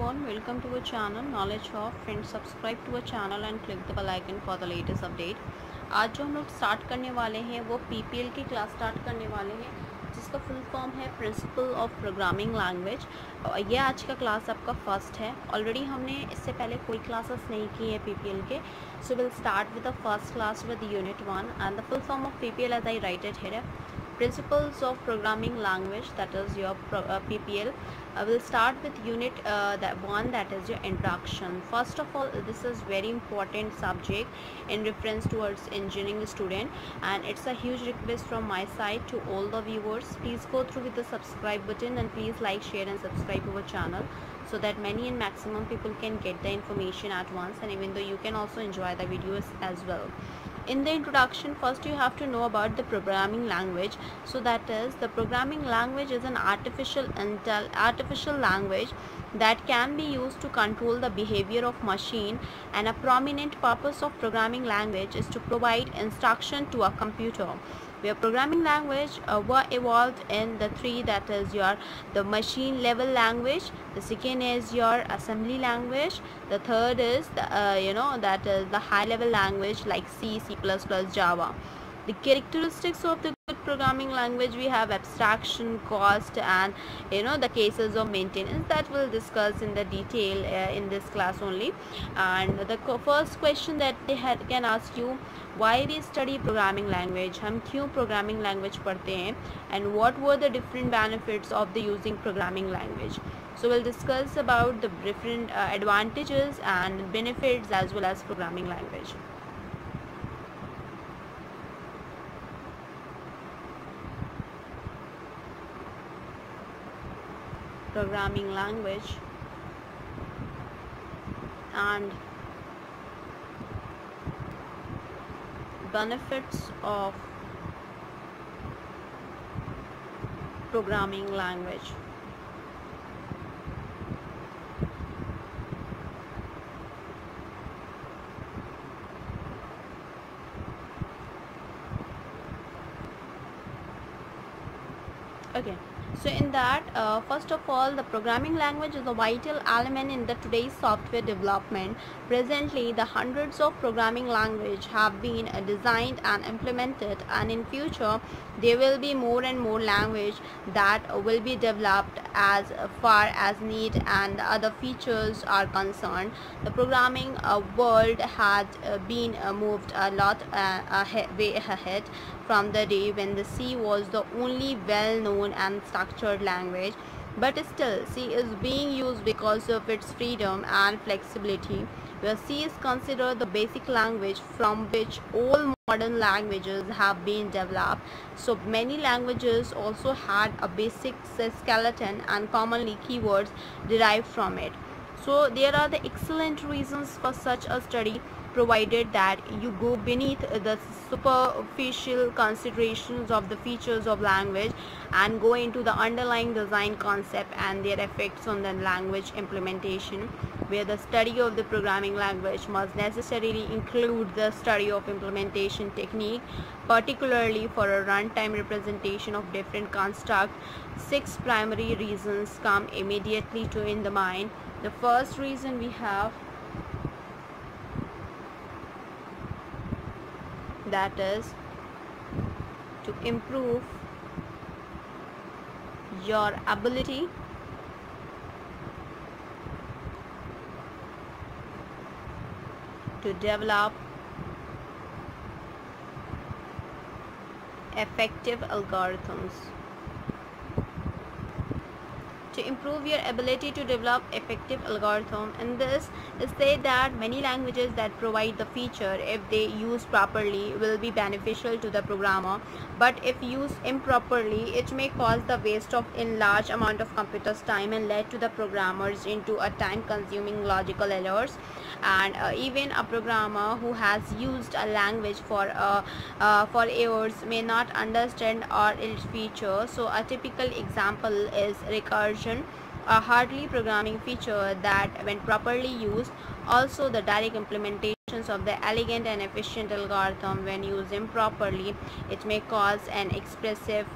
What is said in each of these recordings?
everyone, welcome to our channel Knowledge Hub. Friends, subscribe to our channel and click the bell icon for the latest update. आज जो हम लोग start करने वाले हैं वो PPL की क्लास स्टार्ट करने वाले हैं जिसका फुल फॉर्म है प्रिंसिपल ऑफ प्रोग्रामिंग लैंग्वेज। ये आज का क्लास आपका फर्स्ट है। ऑलरेडी हमने इससे पहले कोई क्लासेस नहीं की है PPL के, so will start with the first class with unit 1 and the full form of PPL as I write it here. Principles of programming language, that is your PPL. I will start with unit that one, that is your introduction. First of all, this is very important subject in reference towards engineering student, and it's a huge request from my side to all the viewers. Please go through with the subscribe button and please like, share and subscribe our channel so that many and maximum people can get the information at once, and even though you can also enjoy the videos as well. In the introduction, first you have to know about the programming language. So that is, the programming language is an artificial language that can be used to control the behavior of machine, and a prominent purpose of programming language is to provide instruction to a computer. Where programming language were evolved in the three, that is the machine level language, the second is your assembly language, the third is the that is the high level language like C, C++, Java. The characteristics of the good programming language, we have abstraction, cost, and the cases of maintenance that we'll discuss in the detail in this class only. And the first question that they can ask you, why we study programming language, हम क्यों programming language पढ़ते हैं, and what were the different benefits of the using programming language. So we'll discuss about the different advantages and benefits as well as programming language. Programming language and benefits of programming language. Okay. So in that, first of all, the programming language is a vital element in the today's software development. Presently, the hundreds of programming language have been designed and implemented, and in future there will be more and more language that will be developed as far as need and other features are concerned. The programming world had been moved a lot way ahead from the day when the C was the only well-known and structured language, but still C is being used because of its freedom and flexibility, where C is considered the basic language from which all modern languages have been developed. So many languages also had a basic skeleton and commonly keywords derived from it. So there are the excellent reasons for such a study, provided that you go beneath the superficial considerations of the features of language and go into the underlying design concept and their effects on the language implementation, where the study of the programming language must necessarily include the study of implementation technique, particularly for a runtime representation of different constructs. 6 primary reasons come immediately to in the mind. The first reason we have, that is to improve your ability to develop effective algorithms. To improve your ability to develop effective algorithm, and this is said that many languages that provide the feature, if they used properly, will be beneficial to the programmer, but if used improperly, it may cause the waste of in large amount of computer's time and lead to the programmers into a time-consuming logical errors. And even a programmer who has used a language for years may not understand all its features. So a typical example is recursion, a hardly programming feature that when properly used, also the direct implementations of the elegant and efficient algorithm, when used improperly, it may cause an excessive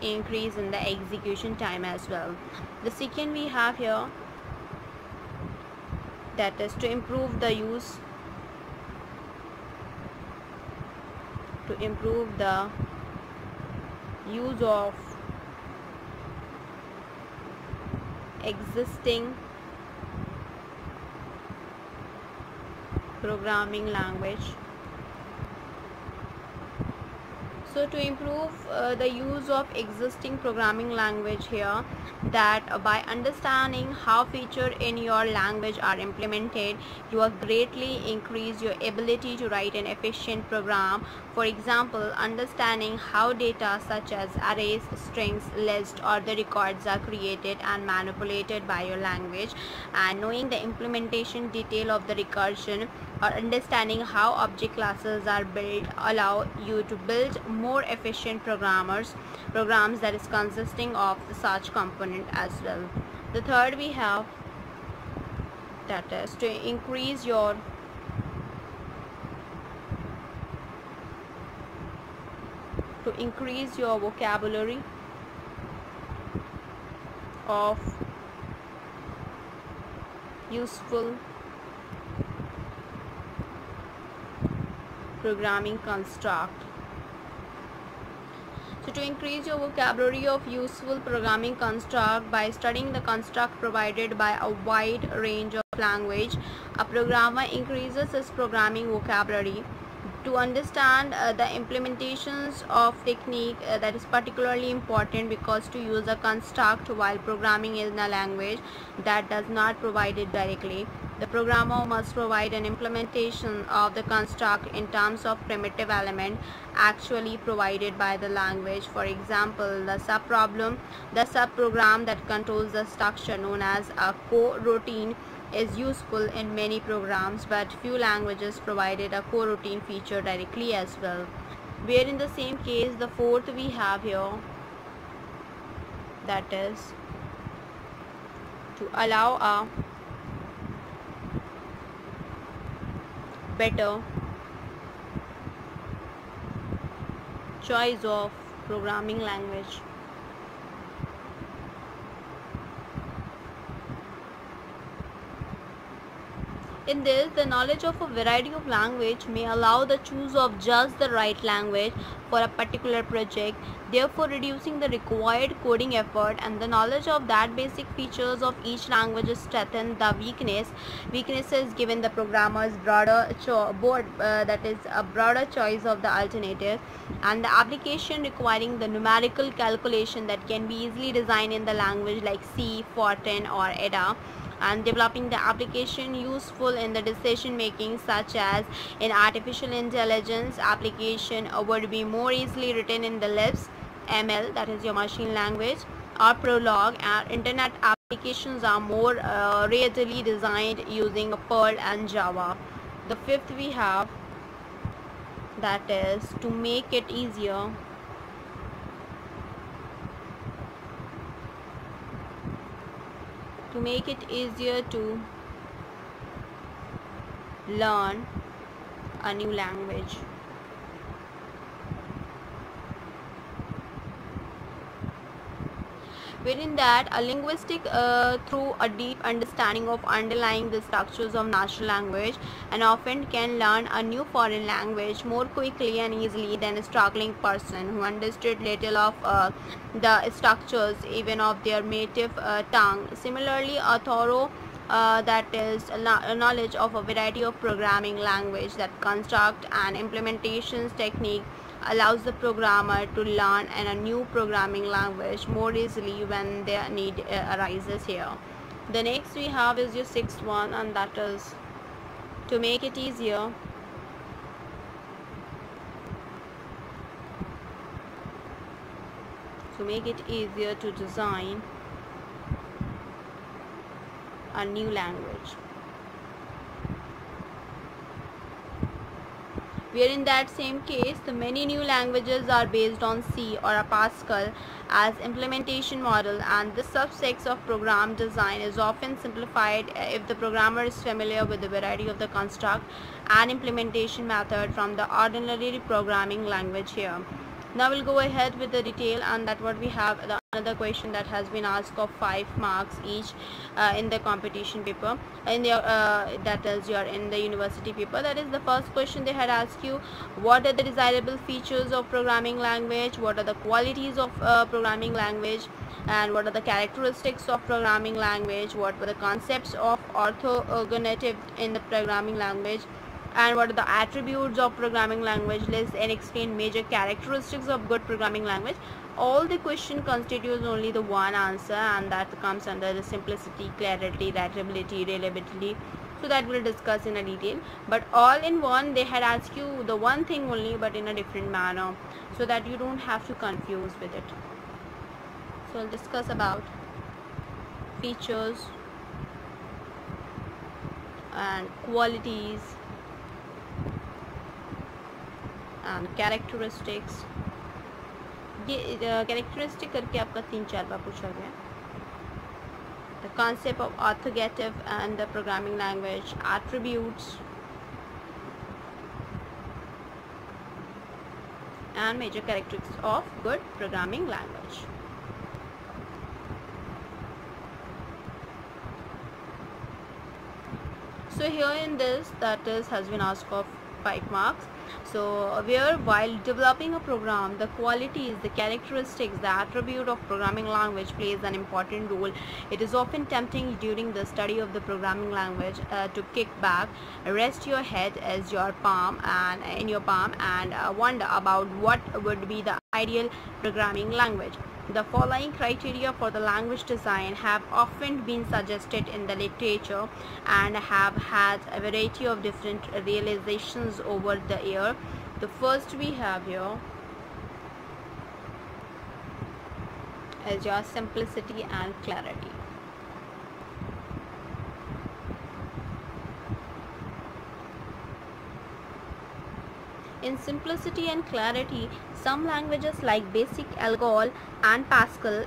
increase in the execution time as well. The second we have here, that is to improve the use of existing programming language. So to improve the use of existing programming language here, that by understanding how features in your language are implemented, you will greatly increase your ability to write an efficient program. For example, understanding how data such as arrays, strings, lists, or the records are created and manipulated by your language, and knowing the implementation detail of the recursion, or understanding how object classes are built, allow you to build more efficient programs that is consisting of such component as well. The third we have, that is to increase your vocabulary of useful programming construct. So to increase your vocabulary of useful programming construct by studying the construct provided by a wide range of language, a programmer increases his programming vocabulary. To understand the implementations of technique that is particularly important, because to use a construct while programming in a language that does not provide it directly, the programmer must provide an implementation of the construct in terms of primitive element actually provided by the language. For example, the subprogram that controls the structure known as a coroutine is useful in many programs, but few languages provided a coroutine feature directly as well. Where in the same case, the fourth we have here, that is to allow a better choice of programming language. In this, the knowledge of a variety of language may allow the choose of just the right language for a particular project, therefore reducing the required coding effort, and the knowledge of that basic features of each language strengthen the weaknesses given the programmer's broader choice of the alternative, and the application requiring the numerical calculation that can be easily designed in the language like C, Fortran or Ada, and developing the application useful in the decision making, such as in artificial intelligence application would be more easily written in the Lisp, ML, that is your machine language, or Prolog, and internet applications are more readily designed using Perl and Java. The fifth we have, that is to make it easier to learn a new language. Within that, a linguistic through a deep understanding of underlying the structures of natural language, and often can learn a new foreign language more quickly and easily than a struggling person who understood little of the structures even of their native tongue. Similarly, a thorough knowledge of a variety of programming language, that construct and implementations technique, allows the programmer to learn a new programming language more easily when their need arises here. The next we have is your sixth one, and that is to make it easier to design a new language. Where in that same case, the many new languages are based on C or a Pascal as implementation model, and this subset of program design is often simplified if the programmer is familiar with the variety of the construct and implementation method from the ordinary programming language here. Now we'll go ahead with the detail, and that what we have another question that has been asked of 5 marks each in the competition paper, in the that is your in the university paper. That is the first question. They had asked you, what are the desirable features of programming language, what are the qualities of programming language, and what are the characteristics of programming language, what were the concepts of orthogonality in the programming language, and what are the attributes of programming language. List and explain major characteristics of good programming language. All the question constitutes only the one answer, and that comes under the simplicity, clarity, writability, reliability. So that we'll discuss in a detail, but all in one. They had asked you the one thing only, but in a different manner, so that you don't have to confuse with it. So I'll discuss about features and qualities and characteristics. ये characteristic करके आपका 3-4 बार पूछा गया. The concept of orthogonality and the programming language, attributes and major characteristics of good programming language. So here in this, that is has been asked for 5 marks. So where while developing a program, the qualities, the characteristics, the attribute of programming language plays an important role. It is often tempting during the study of the programming language to kick back, rest your head as your palm and in your palm, and wonder about what would be the ideal programming language. The following criteria for the language design have often been suggested in the literature and have had a variety of different realizations over the year. The first we have here is your simplicity and clarity. In simplicity and clarity, some languages like BASIC, ALGOL and Pascal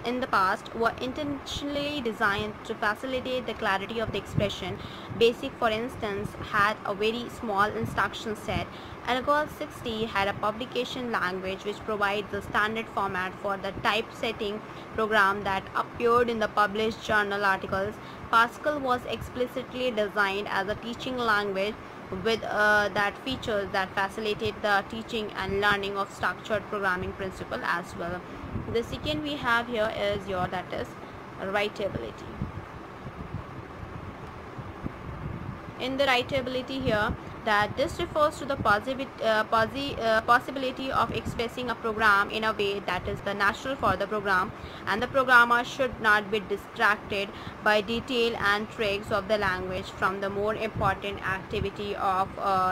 in the past were intentionally designed to facilitate the clarity of the expression. BASIC, for instance, had a very small instruction set. ALGOL 60 had a publication language which provides the standard format for the typesetting program that appeared in the published journal articles. Pascal was explicitly designed as a teaching language with that features that facilitate the teaching and learning of structured programming principle as well. The second we have here is that is writability. In the writability here, that this refers to the possibility of expressing a program in a way that is the natural for the program, and the programmer should not be distracted by detail and tricks of the language from the more important activity of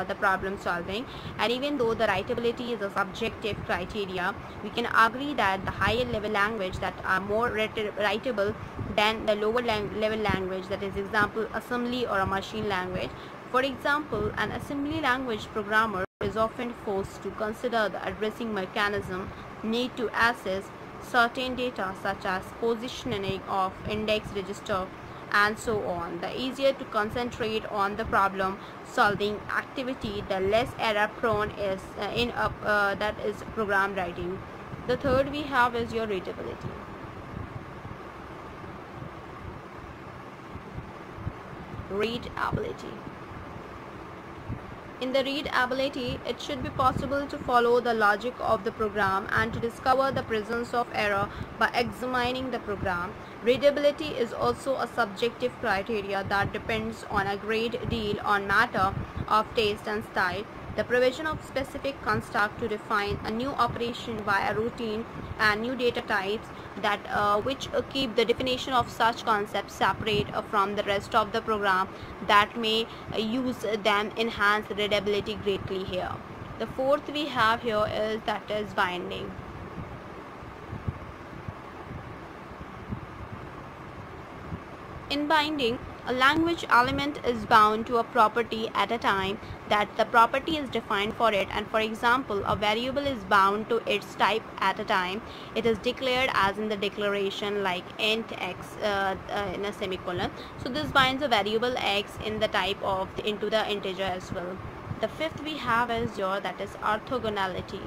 the problem solving. And even though the writability is a subjective criteria, we can agree that the higher level language that are more writable than the lower level language, that is example assembly or a machine language. For example, an assembly language programmer is often forced to consider the addressing mechanism, need to access certain data such as positioning of index register and so on. The easier to concentrate on the problem solving activity, the less error prone is that is program writing. The third we have is your readability. Readability. In the readability, it should be possible to follow the logic of the program and to discover the presence of error by examining the program. Readability is also a subjective criteria that depends on a great deal on matter of taste and style. The provision of specific construct to define a new operation via routine and new data types that which keep the definition of such concepts separate from the rest of the program that may use them enhance readability greatly here. The fourth we have here is that is binding. In binding, a language element is bound to a property at a time that the property is defined for it, and for example, a variable is bound to its type at a time it is declared, as in the declaration like int x in a semicolon. So this binds a variable x in the type of into the integer as well. The fifth we have is that is orthogonality.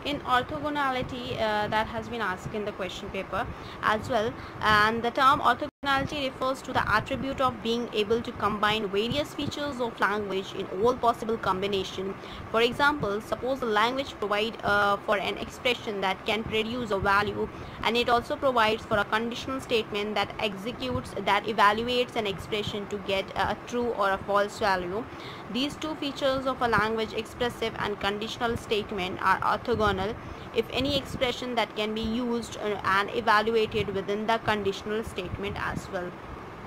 in orthogonality, that has been asked in the question paper as well, and the term orthogonality refers to the attribute of being able to combine various features of language in all possible combination. For example, suppose a language provide for an expression that can produce a value, and it also provides for a conditional statement that evaluates an expression to get a true or a false value. These two features of a language, expressive and conditional statement, are orthogonal if any expression that can be used and evaluated within the conditional statement as well.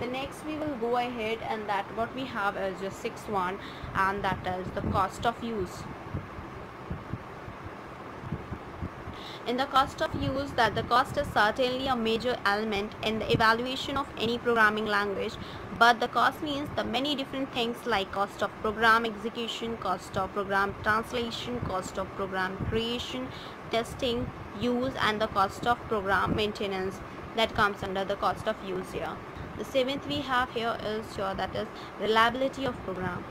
The next we will go ahead, and that what we have is the sixth one, and that is the cost of use. In the cost of use, that the cost is certainly a major element in the evaluation of any programming language, but the cost means the many different things like cost of program execution, cost of program translation, cost of program creation, testing, use, and the cost of program maintenance that comes under the cost of use here. The seventh we have here is that is reliability of program.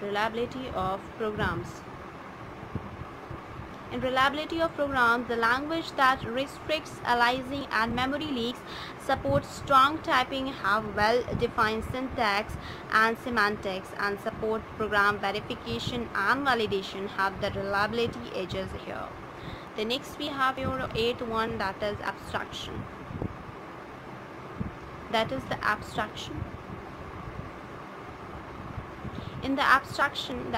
Reliability of programs. In reliability of programs, the language that restricts aliasing and memory leaks, supports strong typing, have well-defined syntax and semantics, and support program verification and validation have the reliability edges here. The next we have your eighth one, that is abstraction. That is the abstraction. In the abstraction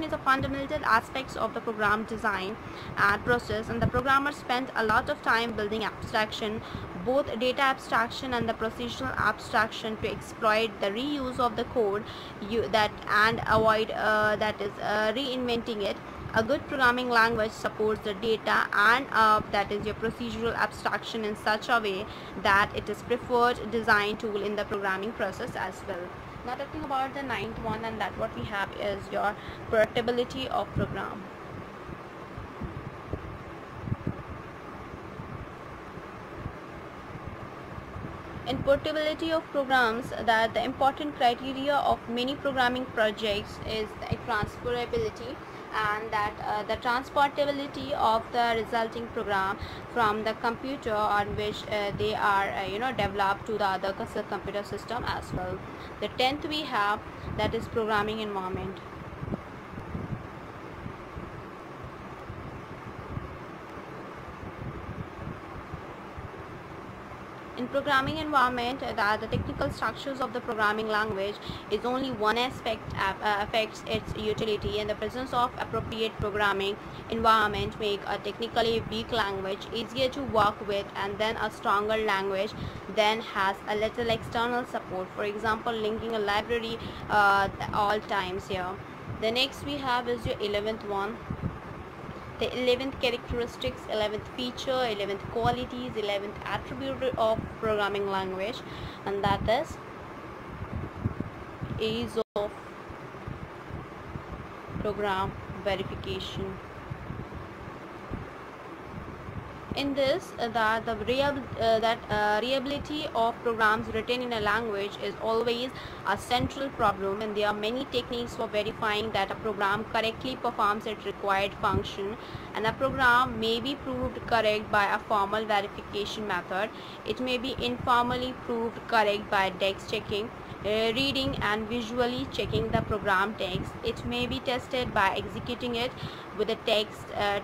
is a fundamental aspect of the program design and process, and the programmer spent a lot of time building abstraction, both data abstraction and the procedural abstraction, to exploit the reuse of the code and avoid reinventing it. A good programming language supports the data and that is your procedural abstraction in such a way that it is preferred design tool in the programming process as well. Now talking about the ninth one, and that what we have is your portability of program. In portability of programs, that the important criteria of many programming projects is the transferability, and that the transportability of the resulting program from the computer on which they are developed to the other computer system as well. The 10th we have, that is programming environment. In programming environment, the technical structures of the programming language is only one aspect affects its utility, and the presence of appropriate programming environment make a technically weak language easier to work with, and then a stronger language then has a little external support, for example linking a library all times here. The next we have is your 11th one. The 11th characteristics, 11th feature, 11th qualities, 11th attribute of programming language, and that is ease of program verification. In this, reliability of programs written in a language is always a central problem, and there are many techniques for verifying that a program correctly performs its required function, and a program may be proved correct by a formal verification method. It may be informally proved correct by text checking, reading and visually checking the program text. It may be tested by executing it with the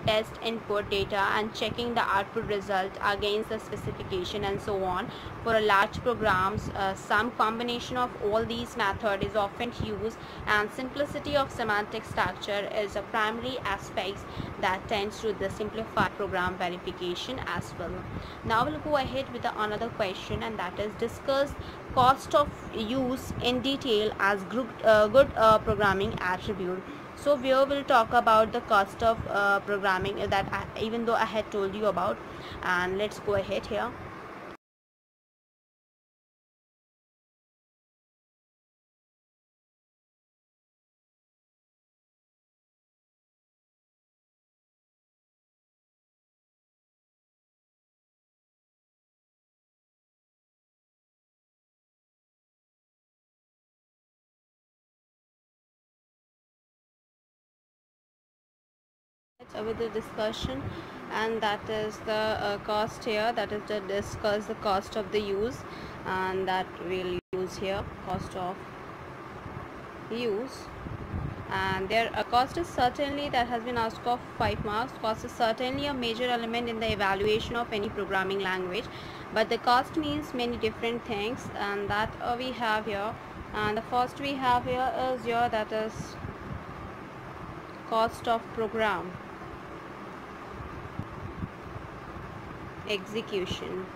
test input data and checking the output result against the specification, and so on. For a large programs, some combination of all these methods is often used, and simplicity of semantic structure is a primary aspect that tends to the simplified program verification as well. Now we'll go ahead with another question, and that is discuss cost of use in detail as good programming attribute. So we will talk about the cost of programming that even though I had told you about, and let's go ahead here. with the discussion, and that is the cost here, that is to discuss the cost of the use, and that we'll use here cost of use. And their cost is certainly, that has been asked of 5 marks. Cost is certainly a major element in the evaluation of any programming language, but the cost means many different things, and that we have here. And the first we have here is your, that is cost of program execution.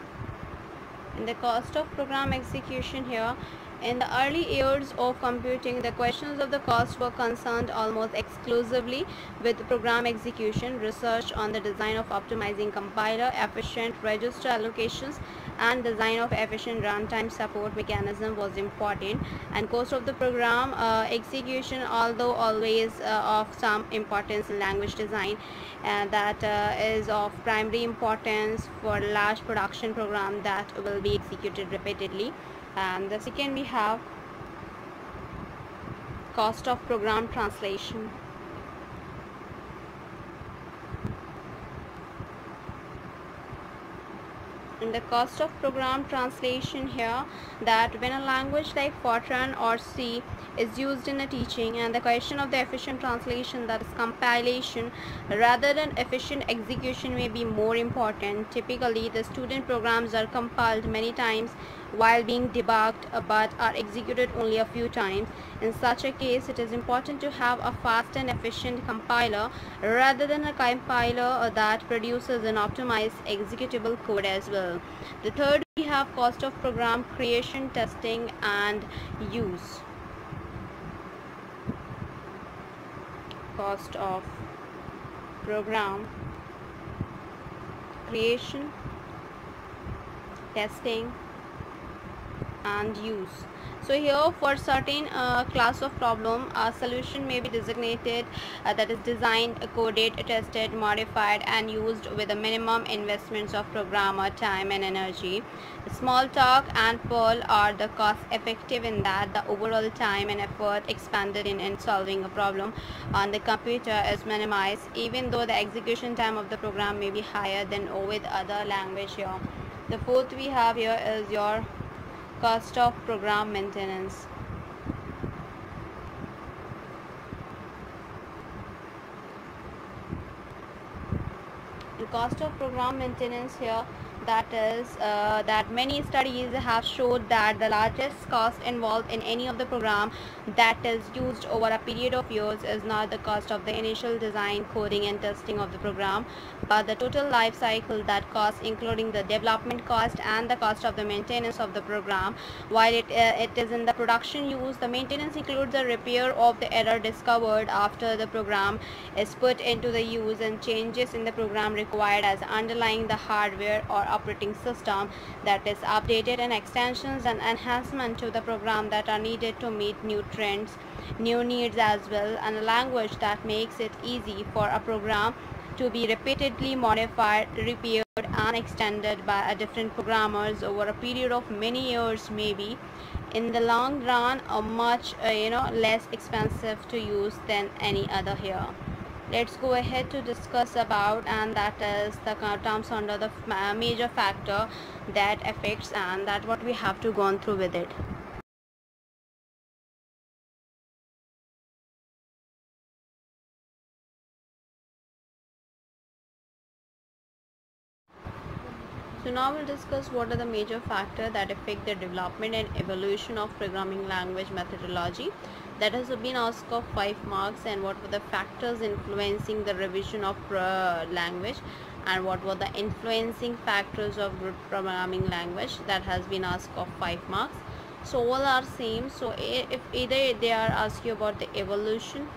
In the cost of program execution here, in the early years of computing, the questions of the cost were concerned almost exclusively with program execution. Research on the design of optimizing compiler, efficient register allocations, and design of efficient runtime support mechanism was important. And cost of the program execution, although always of some importance in language design, that is of primary importance for large production program that will be executed repeatedly. And the second we have cost of program translation. In the cost of program translation here, that when a language like Fortran or C is used in a teaching, and the question of the efficient translation, that is compilation, rather than efficient execution, may be more important. Typically, the student programs are compiled many times while being debugged, but are executed only a few times. In such a case, it is important to have a fast and efficient compiler rather than a compiler that produces an optimized executable code as well. The third we have cost of program creation, testing, and use. Cost of program creation, testing, and use. So here, for certain class of problem, a solution may be designated, that is designed, coded, tested, modified, and used with a minimum investments of programmer time and energy. Smalltalk and Perl are the cost effective in that the overall time and effort expended in solving a problem on the computer is minimized, even though the execution time of the program may be higher than with other language here. The fourth we have here is your cost of program maintenance. The cost of program maintenance here, that is that many studies have showed that the largest cost involved in any of the program that is used over a period of years is not the cost of the initial design, coding, and testing of the program, but the total life cycle, that cost including the development cost and the cost of the maintenance of the program. While it is in the production use, the maintenance includes the repair of the error discovered after the program is put into the use, and changes in the program required as underlying the hardware or operating system that is updated, and extensions and enhancement to the program that are needed to meet new trends, new needs as well, and a language that makes it easy for a program to be repeatedly modified, repaired, and extended by different programmers over a period of many years may be, in the long run, a much less expensive to use than any other here. Let's go ahead to discuss about, and that is the terms under the major factor that affects, and that what we have to go on through with it. So now we'll discuss what are the major factors that affect the development and evolution of programming language methodology. That has been asked of 5 marks, and what were the factors influencing the revision of language, and what were the influencing factors of good programming language, that has been asked of 5 marks. So all are same. So if either they are asking about the evolution,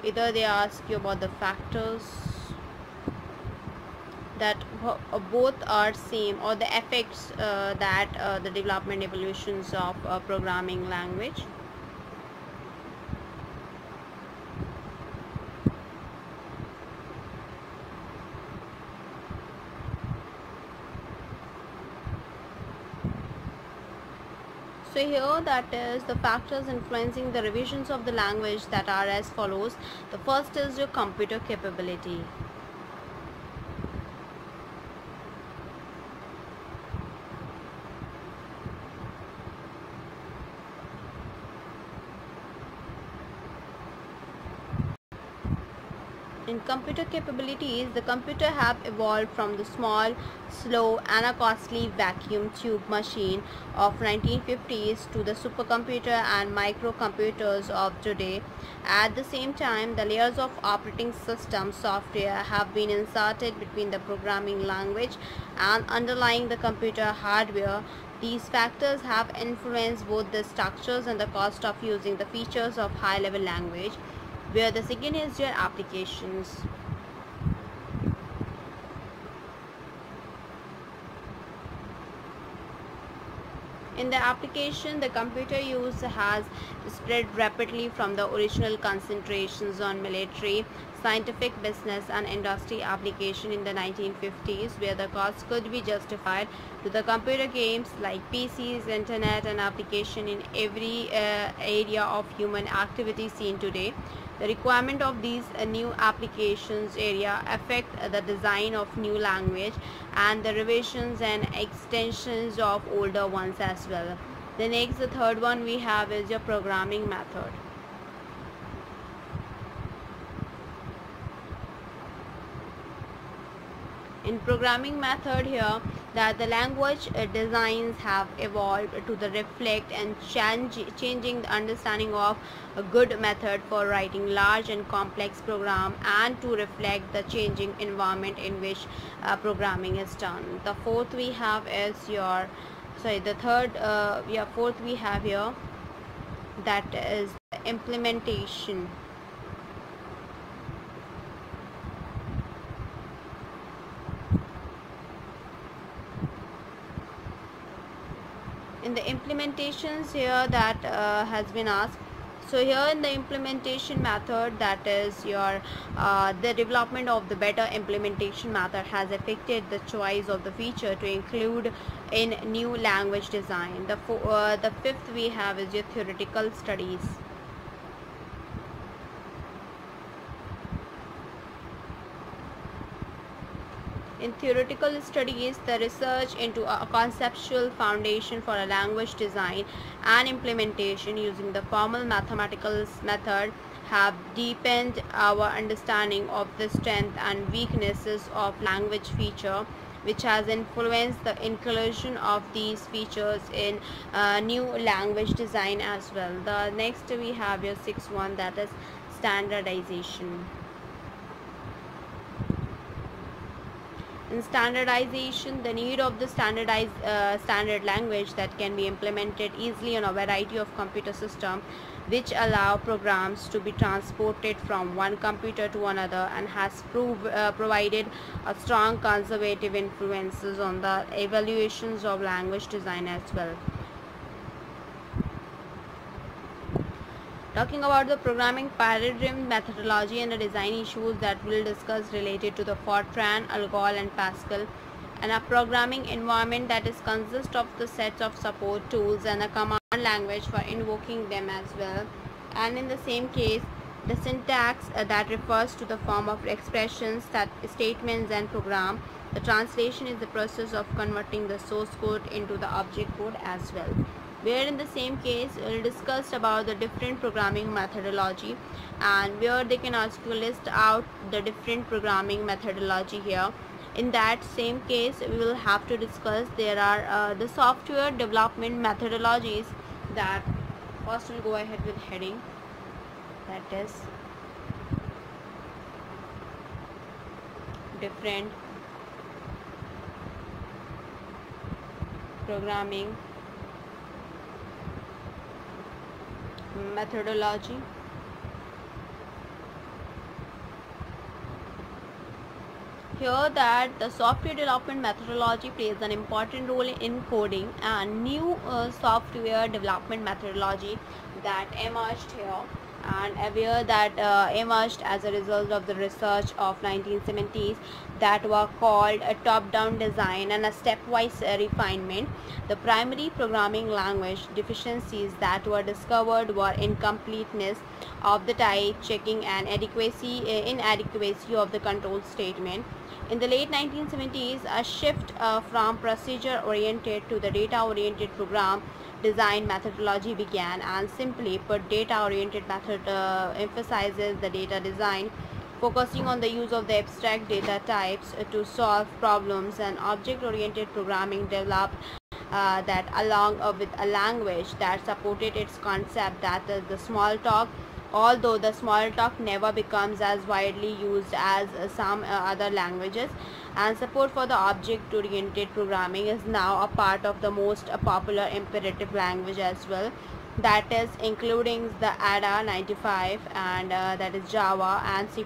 either they ask you about the factors, that both are same, or the effects that the development evolutions of programming language. So here that is the factors influencing the revisions of the language that are as follows. The first is your computer capability. In computer capabilities, the computer have evolved from the small, slow and a costly vacuum tube machine of 1950s to the supercomputer and microcomputers of today. At the same time, the layers of operating system software have been inserted between the programming language and underlying the computer hardware. These factors have influenced both the structures and the cost of using the features of high-level language, where the second is your applications. In the application, the computer use has spread rapidly from the original concentrations on military, scientific, business and industry application in the 1950s, where the cost could be justified, to the computer games like PCs, internet and application in every area of human activity seen today. The requirement of these new applications area affect the design of new language and the revisions and extensions of older ones as well. The next, the third one we have is your programming method. In programming method here, that the language designs have evolved to the reflect and changing the understanding of a good method for writing large and complex program and to reflect the changing environment in which programming is done. The fourth we have is your fourth we have here, that is the implementation. In the implementations here that has been asked. So here in the implementation method, that is your the development of the better implementation method has affected the choice of the feature to include in new language design. The fifth we have is your theoretical studies. In theoretical studies, the research into a conceptual foundation for a language design and implementation using the formal mathematical method have deepened our understanding of the strengths and weaknesses of language feature, which has influenced the inclusion of these features in new language design as well. The next we have your sixth one, that is standardization. In standardization, the need of the standard language that can be implemented easily on a variety of computer systems, which allow programs to be transported from one computer to another, and has provided a strong conservative influences on the evaluations of language design as well. Talking about the programming paradigm, methodology and the design issues that we'll discuss related to the Fortran, Algol and Pascal, and a programming environment that is consist of the sets of support tools and a command language for invoking them as well. And in the same case, the syntax that refers to the form of expressions, that statements and program. The translation is the process of converting the source code into the object code as well. Where in the same case we'll discuss about the different programming methodology, and where they can ask you list out the different programming methodology here. In that same case, we will have to discuss there are the software development methodologies. That first we'll go ahead with heading, that is different programming methodology. Here that the software development methodology plays an important role in coding, and new software development methodology that emerged here, and aware that emerged as a result of the research of 1970s that were called a top-down design and a stepwise refinement. The primary programming language deficiencies that were discovered were incompleteness of the type checking and inadequacy of the control statement. In the late 1970s, a shift from procedure-oriented to the data-oriented program design methodology began, and simply put, data-oriented method emphasizes the data design, focusing on the use of the abstract data types to solve problems, and object-oriented programming developed that along with a language that supported its concept, that is the Smalltalk. Although the Smalltalk never becomes as widely used as some other languages, and support for the object-oriented programming is now a part of the most popular imperative language as well, that is including the ADA 95 and that is Java and C++.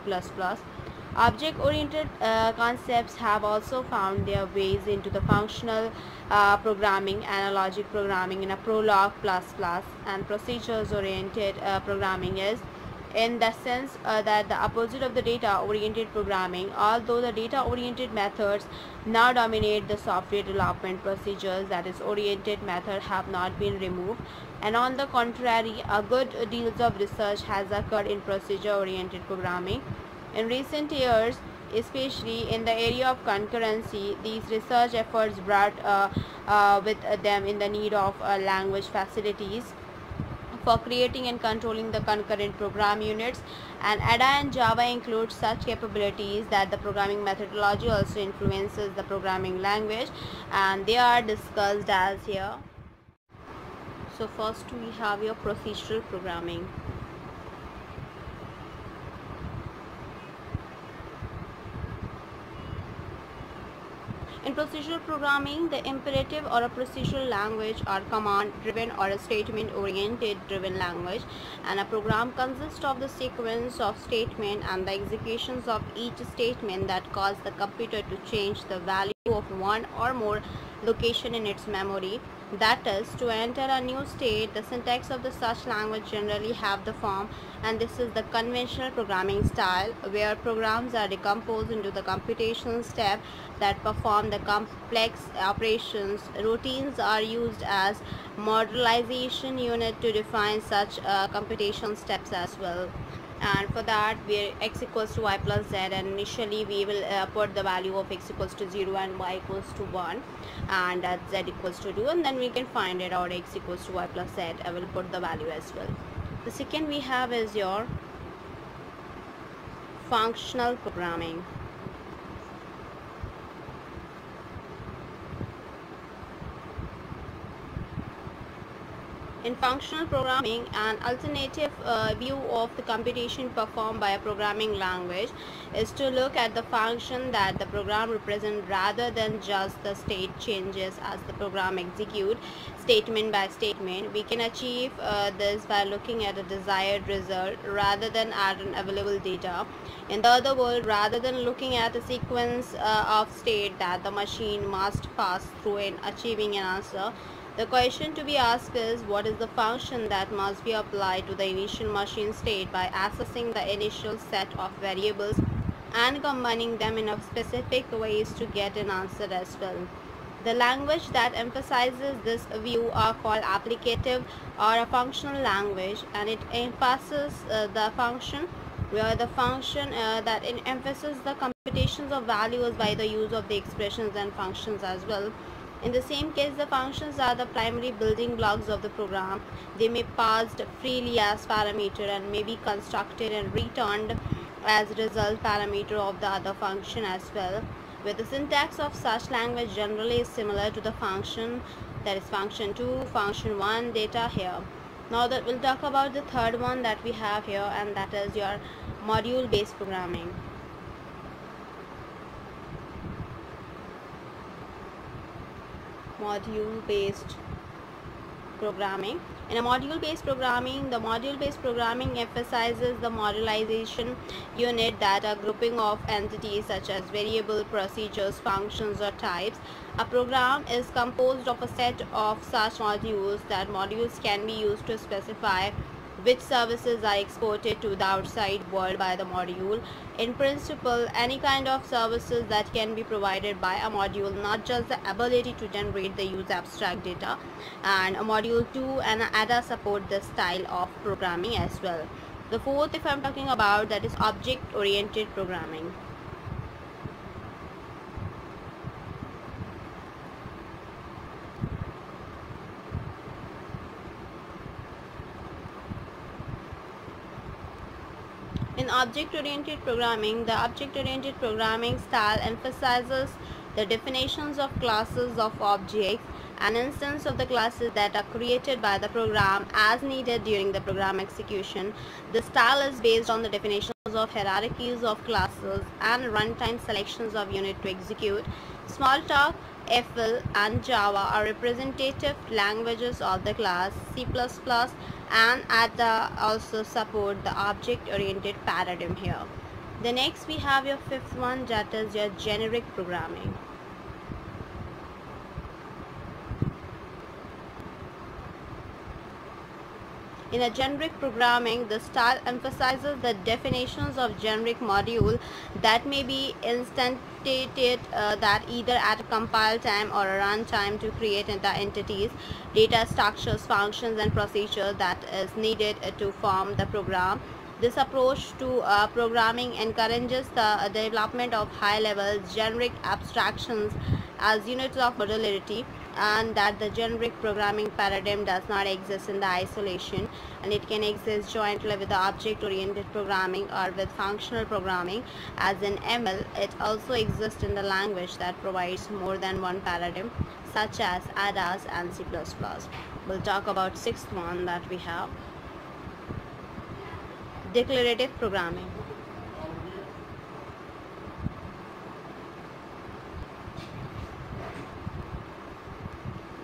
Object-oriented concepts have also found their ways into the functional programming, analogic programming in a Prolog++, and procedures-oriented programming is in the sense that the opposite of the data-oriented programming, although the data-oriented methods now dominate the software development procedures, that is oriented method have not been removed, and on the contrary, a good deals of research has occurred in procedure-oriented programming. In recent years, especially in the area of concurrency, these research efforts brought with them in the need of language facilities for creating and controlling the concurrent program units, and ADA and Java include such capabilities that the programming methodology also influences the programming language, and they are discussed as here. So first we have your procedural programming. In procedural programming, the imperative or a procedural language are command-driven or a statement-oriented driven language, and a program consists of the sequence of statements and the executions of each statement that cause the computer to change the value of one or more location in its memory. That is, to enter a new state, the syntax of the such language generally have the form, and this is the conventional programming style, where programs are decomposed into the computation step that perform the complex operations. Routines are used as modularization unit to define such computation steps as well. And for that, we x equals to y plus z, and initially we will put the value of x equals to 0 and y equals to 1 and z equals to 2, and then we can find it out x equals to y plus z. I will put the value as well. The second we have is your functional programming. In functional programming, an alternative view of the computation performed by a programming language is to look at the function that the program represents rather than just the state changes as the program executes statement by statement. We can achieve this by looking at a desired result rather than at an available data. In the other words, rather than looking at a sequence of state that the machine must pass through in achieving an answer, the question to be asked is, what is the function that must be applied to the initial machine state by accessing the initial set of variables and combining them in a specific ways to get an answer as well. The language that emphasizes this view are called applicative or a functional language, and it emphasizes the function, where the function that it emphasizes the computations of values by the use of the expressions and functions as well. In the same case, the functions are the primary building blocks of the program. They may be passed freely as parameter and may be constructed and returned as result parameter of the other function as well, where the syntax of such language generally is similar to the function, that is function 2, function 1 data here. Now that we'll talk about the third one that we have here, and that is your module based programming. Module-based programming. In a module-based programming, the module-based programming emphasizes the modularization unit, that a grouping of entities such as variable, procedures, functions, or types. A program is composed of a set of such modules. That modules can be used to specify which services are exported to the outside world by the module. In principle, any kind of services that can be provided by a module, not just the ability to generate the use abstract data, and a module 2 and ADA support this style of programming as well. The fourth, if I'm talking about, that is object oriented programming. In object-oriented programming, the object-oriented programming style emphasizes the definitions of classes of objects and instance of the classes that are created by the program as needed during the program execution. The style is based on the definitions of hierarchies of classes and runtime selections of unit to execute. Smalltalk, FL and Java are representative languages of the class. C++ and ADA also support the object-oriented paradigm here. The next we have your fifth one, that is your generic programming. In a generic programming, the style emphasizes the definitions of generic module that may be instantiated that either at a compile time or a run time to create the entities, data structures, functions and procedures that is needed to form the program. This approach to programming encourages the development of high-level generic abstractions as units of modularity, and that the generic programming paradigm does not exist in the isolation, and it can exist jointly with the object-oriented programming or with functional programming. As in ML, it also exists in the language that provides more than one paradigm, such as ADAS and C++. We'll talk about sixth one that we have, declarative programming.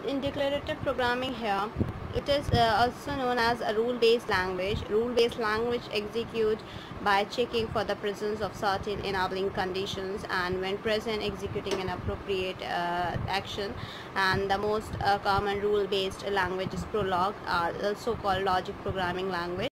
In declarative programming here, it is also known as a rule-based language. Rule-based language executes by checking for the presence of certain enabling conditions, and when present, executing an appropriate action. And the most common rule-based language is Prolog, also called logic programming language,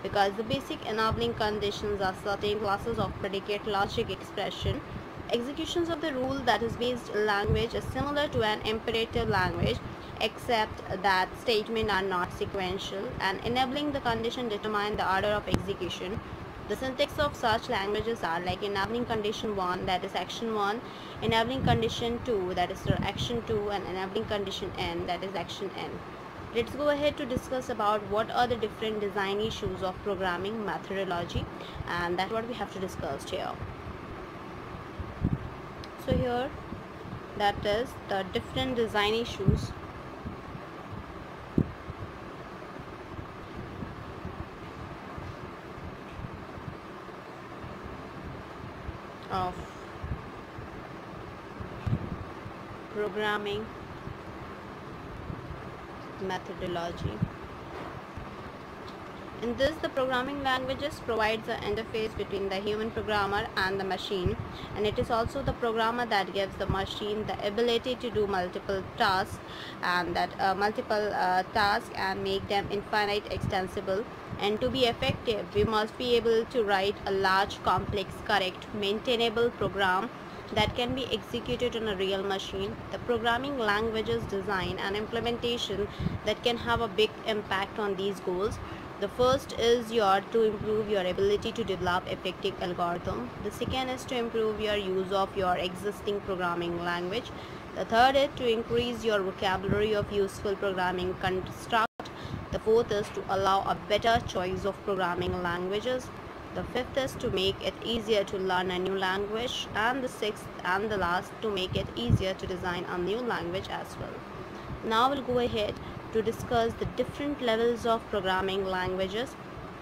because the basic enabling conditions are certain classes of predicate logic expression. Executions of the rule that is based language is similar to an imperative language, except that statements are not sequential, and enabling the condition determine the order of execution. The syntax of such languages are like enabling condition 1, that is action 1, enabling condition 2, that is action 2, and enabling condition n, that is action n. Let's go ahead to discuss about what are the different design issues of programming methodology, and that's what we have to discuss here. So here, that is the different design issues of programming methodology. In this, the programming languages provides the interface between the human programmer and the machine, and it is also the programmer that gives the machine the ability to do multiple tasks, and that tasks and make them infinite extensible. And to be effective, we must be able to write a large, complex, correct, maintainable program that can be executed on a real machine. The programming languages design and implementation that can have a big impact on these goals. The first is to improve your ability to develop effective algorithm. The second is to improve your use of your existing programming language. The third is to increase your vocabulary of useful programming construct. The fourth is to allow a better choice of programming languages. The fifth is to make it easier to learn a new language, and the sixth and the last, to make it easier to design a new language as well. Now we'll go ahead to discuss the different levels of programming languages.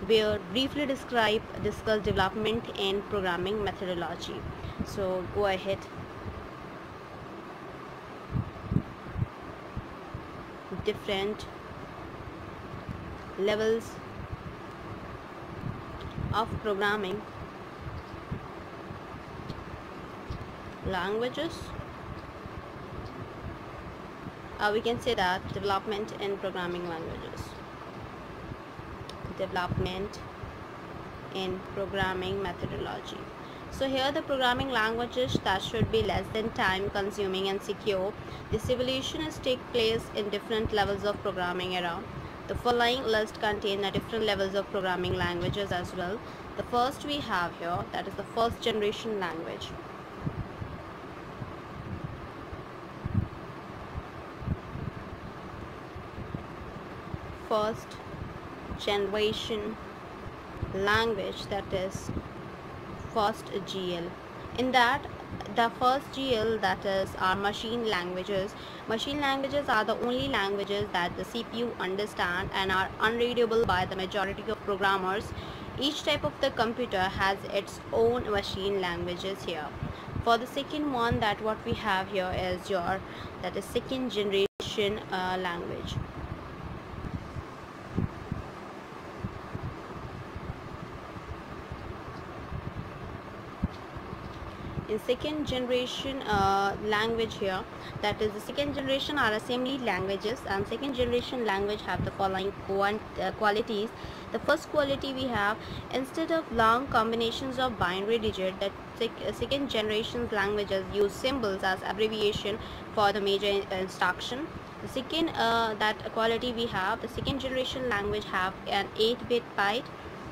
We'll briefly discuss development in programming methodology. So go ahead. Different levels of programming languages. We can say that development in programming languages. development in programming methodology. So here the programming languages that should be less than time consuming and secure. This evolution is take place in different levels of programming era. The following list contain the different levels of programming languages as well. The first we have here, that is the first generation language. First generation language, that is first GL. In that, the first GL, that is our machine languages. Machine languages are the only languages that the CPU understand and are unreadable by the majority of programmers. Each type of the computer has its own machine languages here. For the second one, that what we have here is your, that is second generation language. In second generation language here, that is the second generation are assembly languages, and second generation language have the following qualities. The first quality we have, instead of long combinations of binary digit, that second generation languages use symbols as abbreviation for the major instruction. The second that quality we have, the second generation language have an 8-bit byte,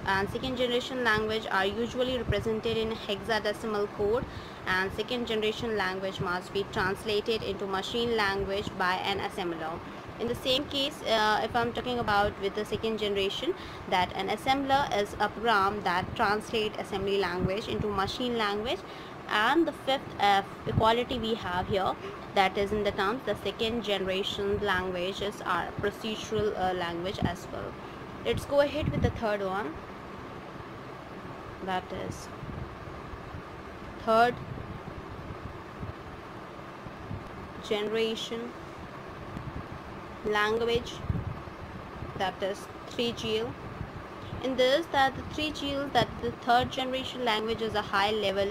and second generation language are usually represented in hexadecimal code, and second generation language must be translated into machine language by an assembler. In the same case, if I'm talking about with the second generation, that an assembler is a program that translates assembly language into machine language. And the fifth quality we have here, that is in the terms the second generation languages are procedural language as well. Let's go ahead with the third one, that is third generation language, that is 3GL. In this, that the 3GL, that the third generation languages are high level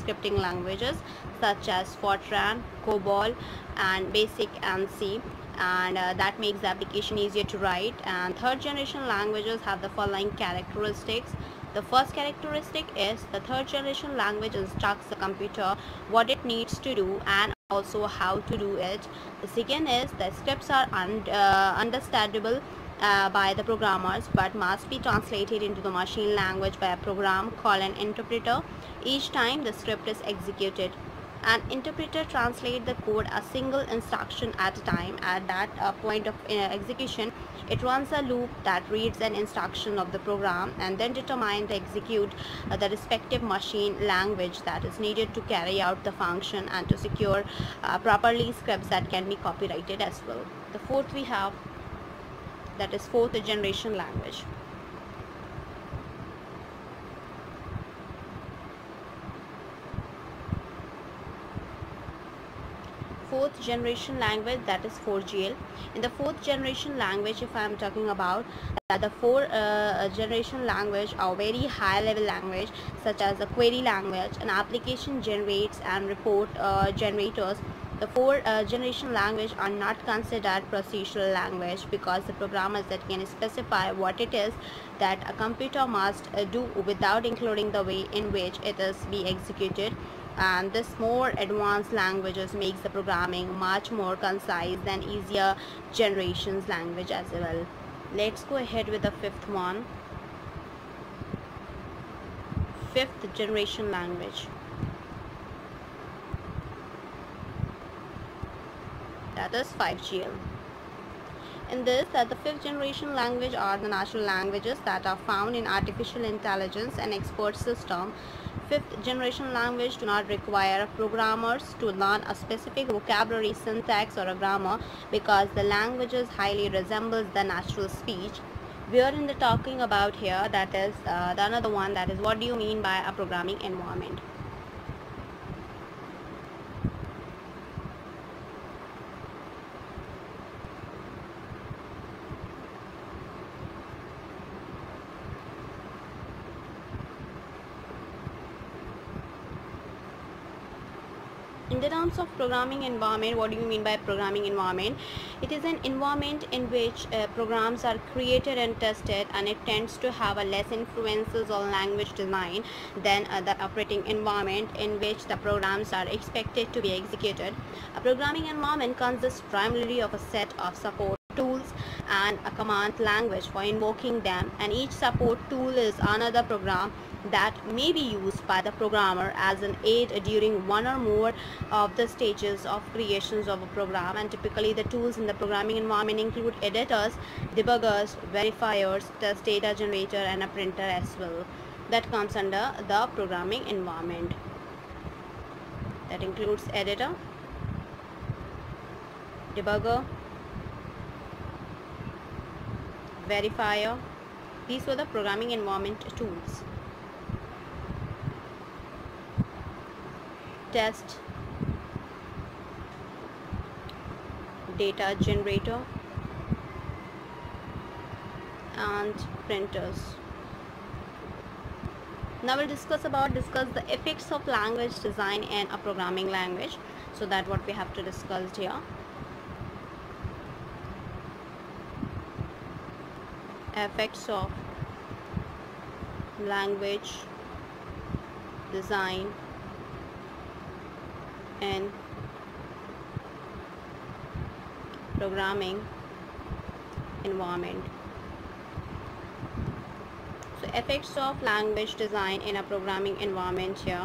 scripting languages such as Fortran, COBOL and BASIC and C, and that makes the application easier to write. And third generation languages have the following characteristics. The first characteristic is the third generation language instructs the computer what it needs to do and also how to do it. The second is the scripts are understandable by the programmers but must be translated into the machine language by a program called an interpreter each time the script is executed. An interpreter translates the code a single instruction at a time. At that point of execution, it runs a loop that reads an instruction of the program and then determines to execute the respective machine language that is needed to carry out the function and to secure properly scripts that can be copyrighted as well. The fourth we have, that is fourth generation language. Fourth generation language, that is 4GL. In the fourth generation language, if I am talking about that, the fourth generation language are very high level language such as the query language, an application generates and report generators. The fourth generation language are not considered procedural language because the programmers that can specify what it is that a computer must do without including the way in which it is be executed. And this more advanced languages makes the programming much more concise than easier generations language as well. Let's go ahead with the fifth one, fifth generation language, that is 5GL. In this, that the fifth generation language are the natural languages that are found in artificial intelligence and expert system. Fifth generation language do not require programmers to learn a specific vocabulary, syntax or a grammar because the languages highly resembles the natural speech. We are in the talking about here, that is the another one, that is what do you mean by a programming environment. In the terms of programming environment, what do you mean by programming environment? It is an environment in which programs are created and tested, and it tends to have a less influences on language design than the operating environment in which the programs are expected to be executed. A programming environment consists primarily of a set of support tools and a command language for invoking them, and each support tool is another program that may be used by the programmer as an aid during one or more of the stages of creations of a program. And typically the tools in the programming environment include editors, debuggers, verifiers, test data generator, and a printer as well. That comes under the programming environment. That includes editor, debugger, verifier. These were the programming environment tools. Test, data generator, and printers. Now we'll discuss the effects of language design in a programming language. So that's what we have to discuss here. Effects of language design and programming environment. So effects of language design in a programming environment here.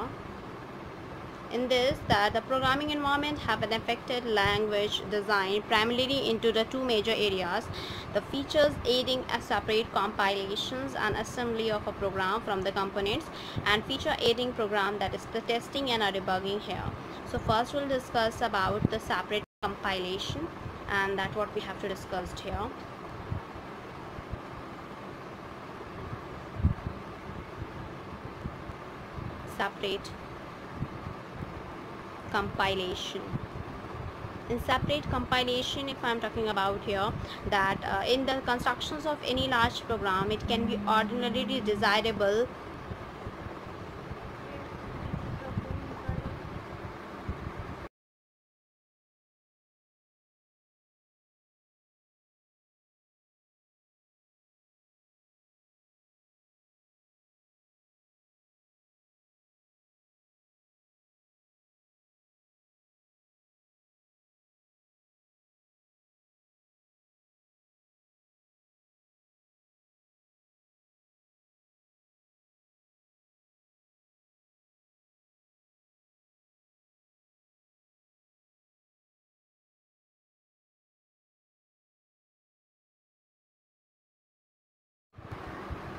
In this, that the programming environment have an affected language design primarily into the two major areas: the features aiding a separate compilations and assembly of a program from the components, and feature aiding program, that is the testing and debugging here. So first we'll discuss about the separate compilation, and that's what we have to discuss here. Separate compilation. In separate compilation, if I'm talking about here, that in the constructions of any large program, it can be ordinarily desirable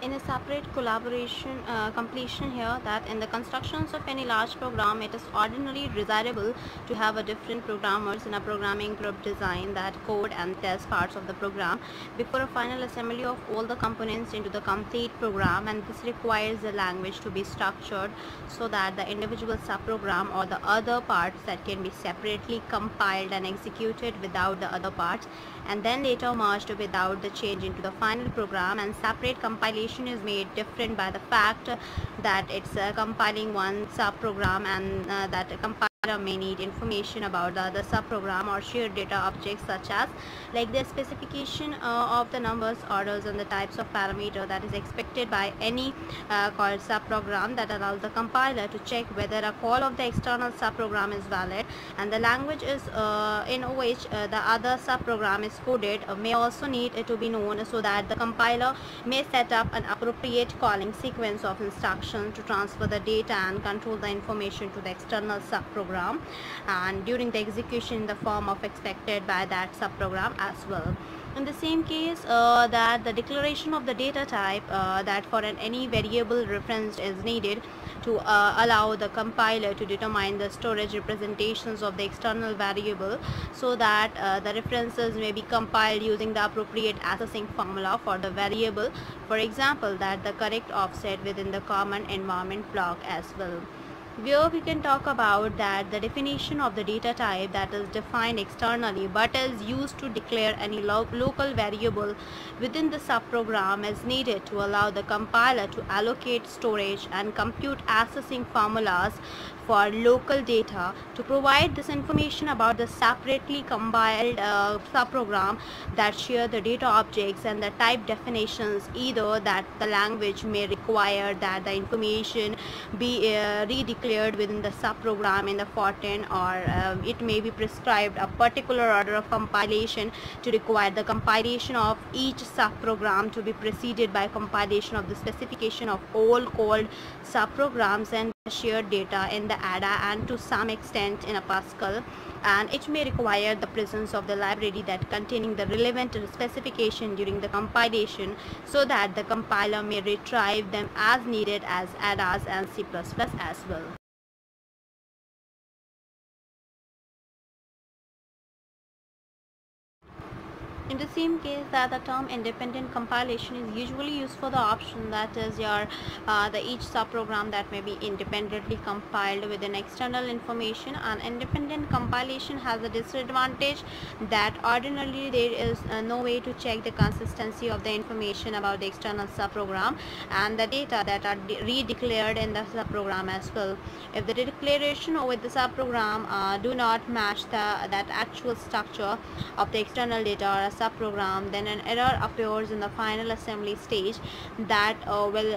in a separate completion here, that in the constructions of any large program, it is ordinarily desirable to have a different programmers in a programming group design that code and test parts of the program before a final assembly of all the components into the complete program. And this requires the language to be structured so that the individual subprogram or the other parts that can be separately compiled and executed without the other parts, and then later merged without the change into the final program. And separate compilation is made different by the fact that it's compiling one subprogram, and that compiler may need information about the other subprogram or shared data objects, such as like the specification of the numbers, orders, and the types of parameter that is expected by any called subprogram, that allows the compiler to check whether a call of the external subprogram is valid. And the language is in which the other subprogram is coded may also need to be known, so that the compiler may set up an appropriate calling sequence of instructions to transfer the data and control the information to the external subprogram, and during the execution in the form of expected by that subprogram as well. In the same case, that the declaration of the data type that for any variable referenced is needed to allow the compiler to determine the storage representations of the external variable, so that the references may be compiled using the appropriate accessing formula for the variable. For example, that the correct offset within the common environment block as well. where we can talk about that the definition of the data type that is defined externally but is used to declare any local variable within the subprogram is needed to allow the compiler to allocate storage and compute accessing formulas for local data. To provide this information about the separately compiled subprogram that share the data objects and the type definitions, either that the language may require that the information be redeclared within the subprogram in the fortran, or it may be prescribed a particular order of compilation to require the compilation of each subprogram to be preceded by compilation of the specification of all called subprograms and shared data in the ADA and to some extent in a Pascal, and it may require the presence of the library that containing the relevant specification during the compilation so that the compiler may retrieve them as needed as ADAs and C++ as well. In the same case, that the term independent compilation is usually used for the option that is your the each subprogram that may be independently compiled within external information. And independent compilation has a disadvantage that ordinarily there is no way to check the consistency of the information about the external subprogram and the data that are redeclared in the subprogram as well. If the declaration with the subprogram do not match that actual structure of the external data or a subprogram, then an error appears in the final assembly stage that will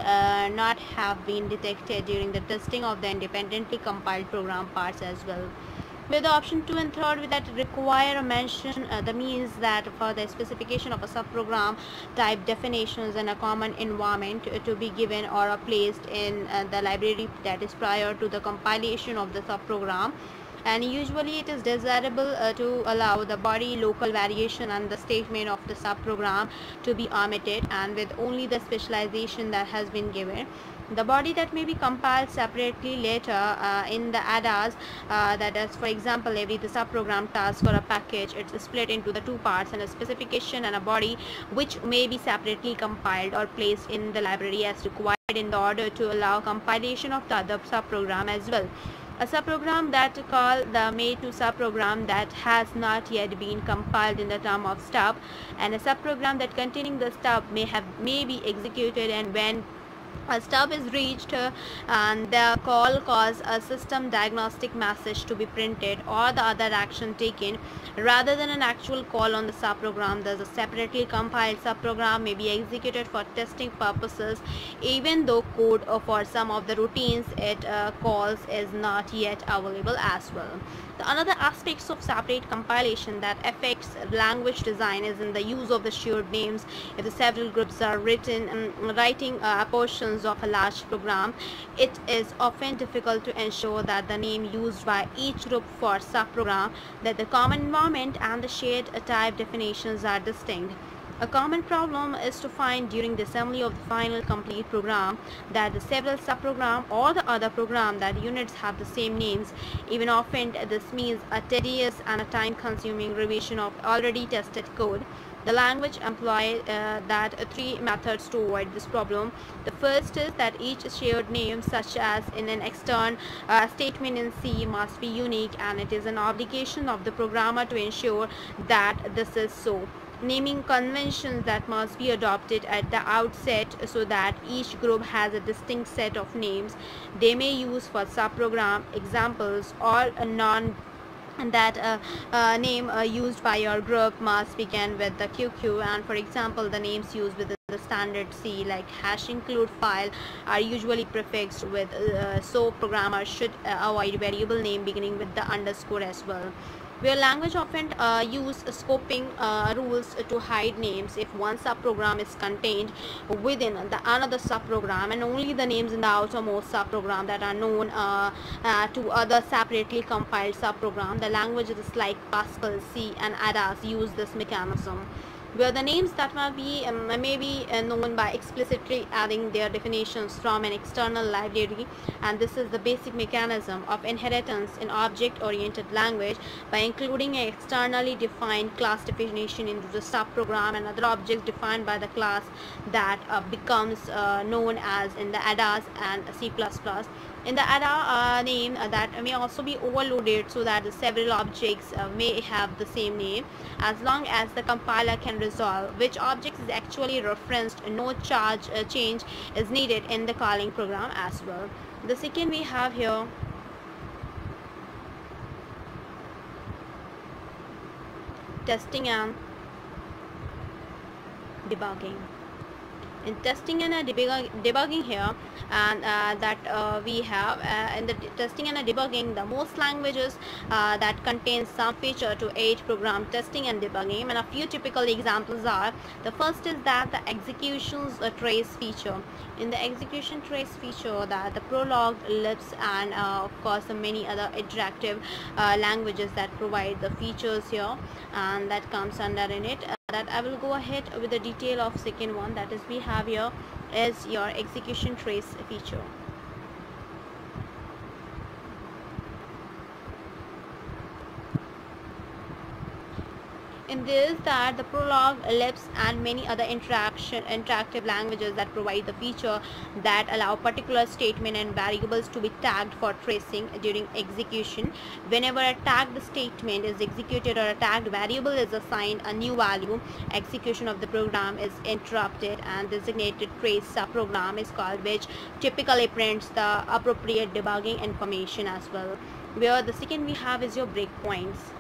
not have been detected during the testing of the independently compiled program parts as well. With the option 2 and 3 that require a mention the means that for the specification of a subprogram type definitions and a common environment to be given or placed in the library that is prior to the compilation of the subprogram. And usually it is desirable to allow the body local variation and the statement of the subprogram to be omitted, and with only the specialization that has been given. The body that may be compiled separately later in the ADAs, that is, for example, every the subprogram task or a package, it's split into the two parts and a specification and a body which may be separately compiled or placed in the library as required in order to allow compilation of the other subprogram as well. A subprogram that call the May2 subprogram that has not yet been compiled in the term of stub, and a subprogram that containing the stub may be executed, and when a stub is reached and the call cause a system diagnostic message to be printed or the other action taken rather than an actual call on the subprogram. Thus a separately compiled subprogram may be executed for testing purposes even though code for some of the routines it calls is not yet available as well. The another aspects of separate compilation that affects language design is in the use of the shared names. If the several groups are writing portions of a large program, it is often difficult to ensure that the name used by each group for subprogram, that the common environment and the shared type definitions are distinct. A common problem is to find during the assembly of the final complete program that the several subprogram or the other program that units have the same names. Even often this means a tedious and a time-consuming revision of already tested code. The language employs three methods to avoid this problem. The first is that each shared name, such as in an external statement in C, must be unique, and it is an obligation of the programmer to ensure that this is so. Naming conventions that must be adopted at the outset so that each group has a distinct set of names they may use for subprogram examples, or a non and that name used by your group must begin with the QQ, and for example the names used within the standard C like hash include file are usually prefixed with so programmers should avoid variable name beginning with the underscore as well. Where language often use scoping rules to hide names if one subprogram is contained within the another subprogram, and only the names in the outermost subprogram that are known to other separately compiled subprogram. The languages like Pascal, C and ADAS use this mechanism. where the names that may be known by explicitly adding their definitions from an external library, and this is the basic mechanism of inheritance in object-oriented language, by including an externally defined class definition into the subprogram and other objects defined by the class that becomes known as in the ADAs and C++. In the ADA name that may also be overloaded so that the several objects may have the same name. As long as the compiler can resolve which object is actually referenced, no change is needed in the calling program as well. The second we have here testing and debugging. In testing and debugging here, and we have in the testing and debugging, the most languages that contain some feature to aid program testing and debugging, and a few typical examples are: the first is that the executions trace feature. In the execution trace feature, that the Prolog, Lisp, and of course many other interactive languages that provide the features here, and that comes under in it. That I will go ahead with the detail of second one, that is we have here is your execution trace feature. In this, that the Prolog, Lisp, and many other interactive languages that provide the feature that allow particular statement and variables to be tagged for tracing during execution. Whenever a tagged statement is executed or a tagged variable is assigned a new value, execution of the program is interrupted, and designated trace subprogram is called, which typically prints the appropriate debugging information as well. Where the second we have is your breakpoints.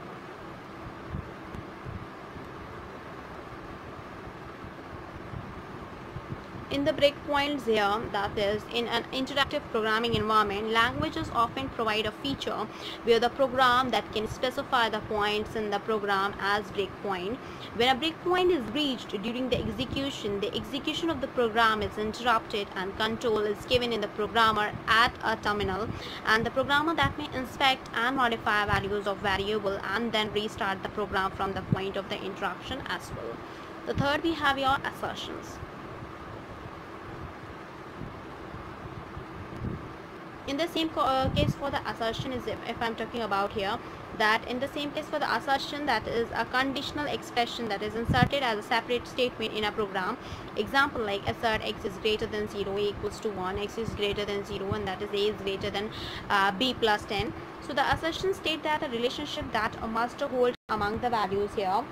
In the breakpoints here, that is in an interactive programming environment, languages often provide a feature where the program that can specify the points in the program as breakpoint. When a breakpoint is reached during the execution of the program is interrupted, and control is given in the programmer at a terminal, and the programmer that may inspect and modify values of variable and then restart the program from the point of the interruption as well. The third we have your assertions. In the same case for the assertion is if I'm talking about here, that in the same case for the assertion, that is a conditional expression that is inserted as a separate statement in a program. Example like assert x is greater than 0, a equals to 1, x is greater than 0, and that is a is greater than b plus 10. So the assertion state that a relationship that must hold among the values here.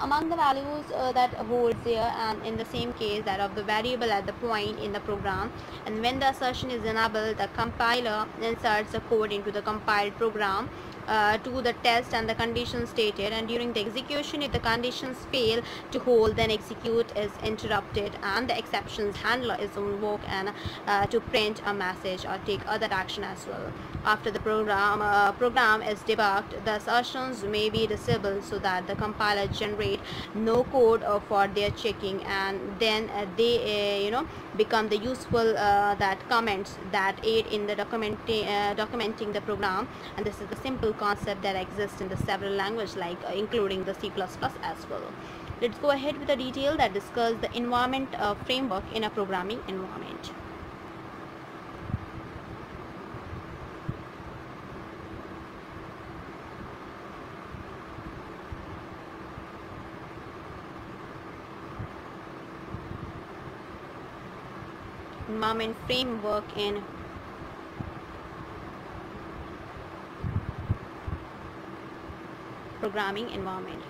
Among the values that holds here, and in the same case that of the variable at the point in the program, and when the assertion is enabled, the compiler inserts the code into the compiled program to the test and the conditions stated, and during the execution, if the conditions fail to hold, then execute is interrupted and the exceptions handler is invoked and to print a message or take other action as well. After the program is debugged, the assertions may be disabled so that the compiler generate no code for their checking, and then they become the useful that comments that aid in the documenting the program. And this is the simple concept that exists in the several languages, like including the C++ as well. Let's go ahead with a detail that discuss the environment framework in a programming environment. Environment framework in programming environment.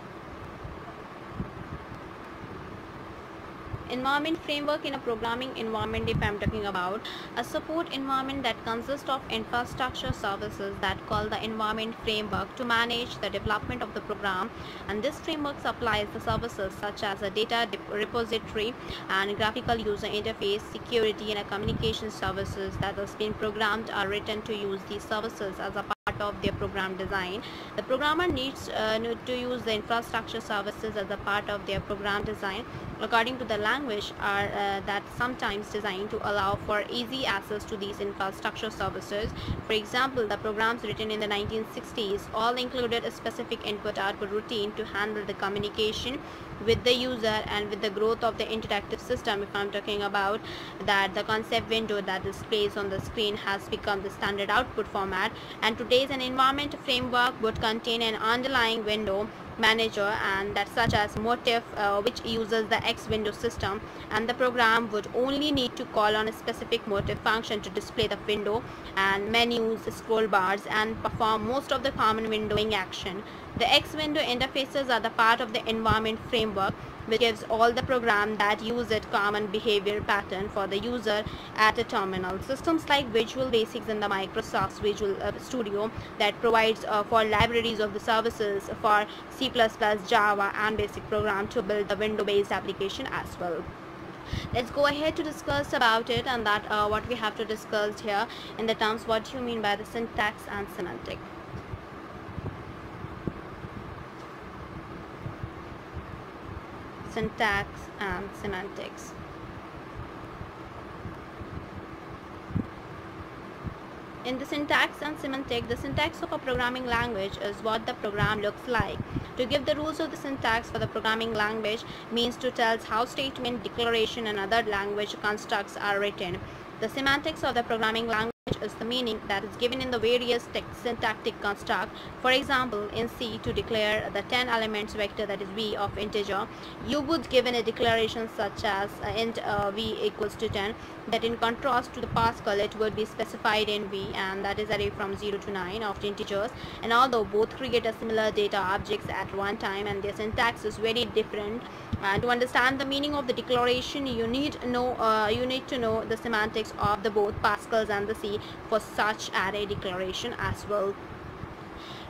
Environment framework in a programming environment, if I'm talking about a support environment that consists of infrastructure services that call the environment framework to manage the development of the program, and this framework supplies the services such as a data repository and graphical user interface, security, and a communication services that has been programmed or written to use these services as a part of their program design. The programmer needs to use the infrastructure services as a part of their program design according to the language are that sometimes designed to allow for easy access to these infrastructure services. For example, the programs written in the 1960s all included a specific input-output routine to handle the communication with the user, and with the growth of the interactive system, if I'm talking about that, the concept window that displays on the screen has become the standard output format, and today's an environment framework would contain an underlying window manager, and that such as Motif, which uses the X window system, and the program would only need to call on a specific Motif function to display the window and menus, scroll bars, and perform most of the common windowing action. The X window interfaces are the part of the environment framework, which gives all the program that use it common behavior pattern for the user at a terminal. Systems like Visual Basics and the Microsoft Visual Studio that provides for libraries of the services for C++, Java, and basic program to build the window-based application as well. Let's go ahead to discuss about it, and that what we have to discuss here in the terms what you mean by the syntax and semantic. Syntax and semantics. In the syntax and semantic, the syntax of a programming language is what the program looks like. To give the rules of the syntax for the programming language means to tell how statement, declaration, and other language constructs are written. The semantics of the programming language is the meaning that is given in the various syntactic construct. For example, in C, to declare the 10 elements vector, that is V of integer, you would given a declaration such as int V equals to 10, that in contrast to the Pascal it would be specified in V, and that is array from 0 to 9 of integers, and although both create a similar data objects at one time, and their syntax is very different. And to understand the meaning of the declaration, you need to know the semantics of the both Pascals and the C for such array declaration as well.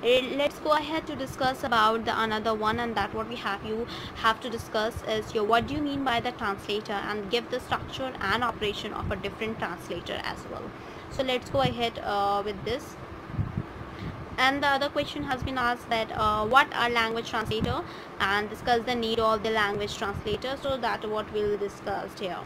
Let's go ahead to discuss about the another one, and that what we have to discuss is your what do you mean by the translator, and give the structure and operation of a different translator as well. So let's go ahead with this. And the other question has been asked that what are language translator, and discuss the need of the language translator. So that what we'll discuss here.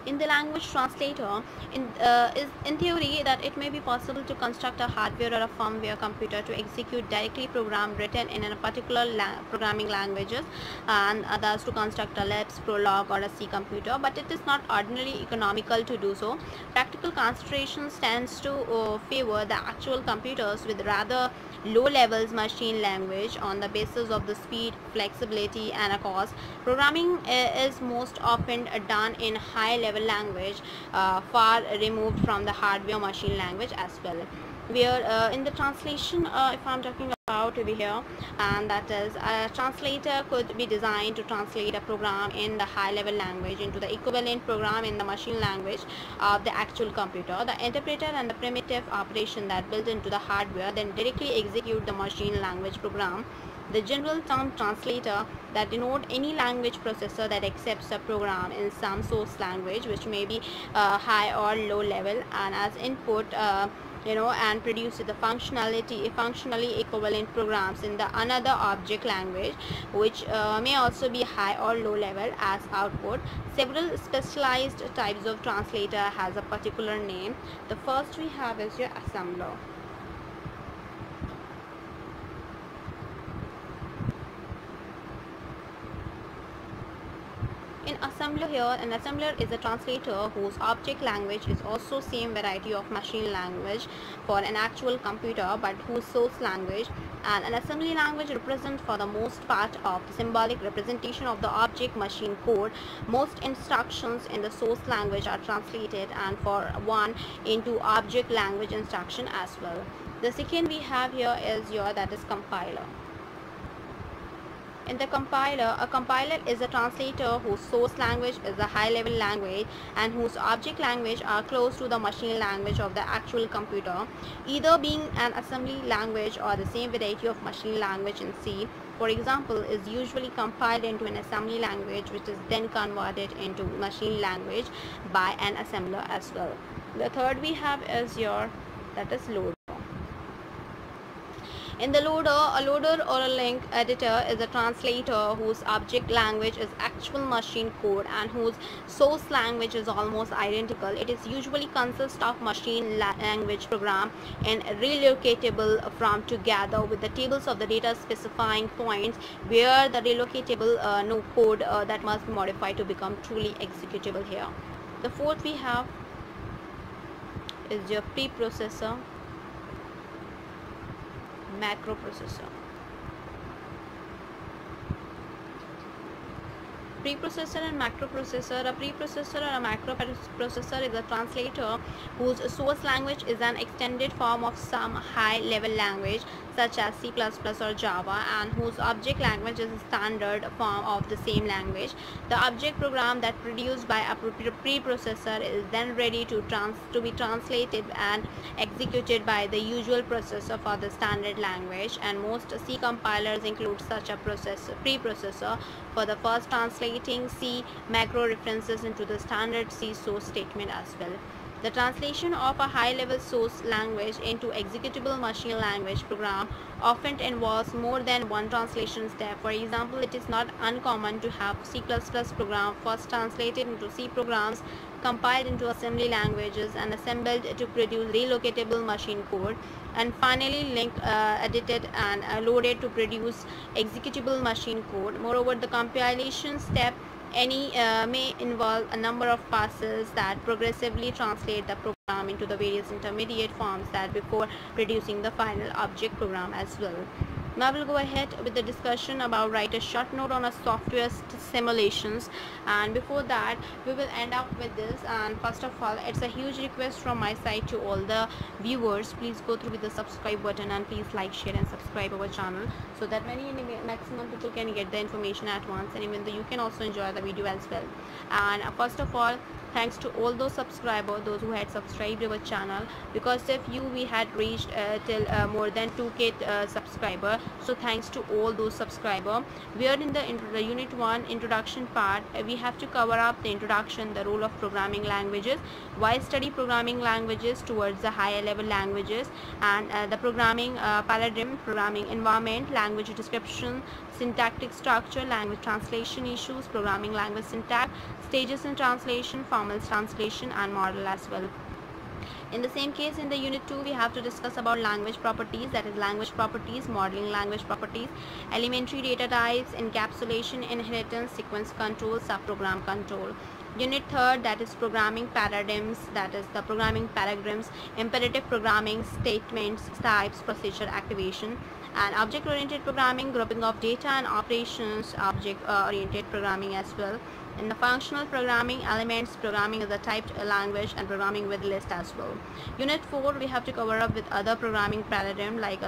In the language translator, is in theory that it may be possible to construct a hardware or a firmware computer to execute directly program written in a particular programming languages, and others to construct a Lisp, Prolog, or a C computer, but it is not ordinarily economical to do so. Practical considerations tends to favor the actual computers with rather low levels machine language on the basis of the speed, flexibility, and a cost. Programming is most often done in high level language, far removed from the hardware machine language as well. Where in the translation, if I'm talking about over here, and that is a translator could be designed to translate a program in the high level language into the equivalent program in the machine language of the actual computer. The interpreter and the primitive operation that built into the hardware then directly execute the machine language program. The general term translator that denote any language processor that accepts a program in some source language, which may be high or low level, and as input and produces the functionally equivalent programs in the another object language, which may also be high or low level as output. Several specialized types of translator has a particular name. The first we have is your assembler. In assembler here, an assembler is a translator whose object language is also same variety of machine language for an actual computer, but whose source language and an assembly language represent for the most part of the symbolic representation of the object machine code. Most instructions in the source language are translated and for one into object language instruction as well. The second we have here is that is compiler. In the compiler, a compiler is a translator whose source language is a high-level language and whose object language are close to the machine language of the actual computer, either being an assembly language or the same variety of machine language in C. for example, is usually compiled into an assembly language, which is then converted into machine language by an assembler as well. The third we have is that is loader. In the loader, a loader or a link editor is a translator whose object language is actual machine code and whose source language is almost identical. It is usually consists of machine language program and relocatable from together with the tables of the data specifying points where the relocatable no code that must be modified to become truly executable here. The fourth we have is your preprocessor, macroprocessor. Preprocessor and macroprocessor. A preprocessor or a macroprocessor is a translator whose source language is an extended form of some high-level language such as C++ or Java, and whose object language is a standard form of the same language. The object program that produced by a preprocessor is then ready to be translated and executed by the usual processor for the standard language, and most C compilers include such a preprocessor for the first translating C macro references into the standard C source statement as well. The translation of a high-level source language into executable machine language program often involves more than one translation step. For example, it is not uncommon to have C++ program first translated into C programs, compiled into assembly languages, and assembled to produce relocatable machine code, and finally edited and loaded to produce executable machine code. Moreover, the compilation step may involve a number of passes that progressively translate the program into the various intermediate forms that before producing the final object program as well. Now we'll go ahead with the discussion about write a short note on a software simulations, and before that we will end up with this. And first of all, it's a huge request from my side to all the viewers, please go through with the subscribe button and please like, share and subscribe our channel so that maximum people can get the information at once, and even though you can also enjoy the video as well. And first of all, thanks to all those subscribers, those who had subscribed our channel. Because of you we had reached till more than 2k subscriber, so thanks to all those subscribers. We are in the unit 1 introduction part. We have to cover up the introduction, the role of programming languages, why study programming languages towards the higher level languages, and the programming paradigm, programming environment, language description, syntactic structure, language translation issues, programming language syntax, stages in translation, formal translation and model as well. In the same case, in the unit 2 we have to discuss about language properties, that is language properties, modeling language properties, elementary data types, encapsulation, inheritance, sequence control, subprogram control. Unit 3rd, that is programming paradigms, that is the programming paradigms, imperative programming, statements, types, procedure, activation, and object oriented programming, grouping of data and operations, object oriented programming as well. In the functional programming elements, programming is a typed language, and programming with list as well. Unit 4 we have to cover up with other programming paradigm like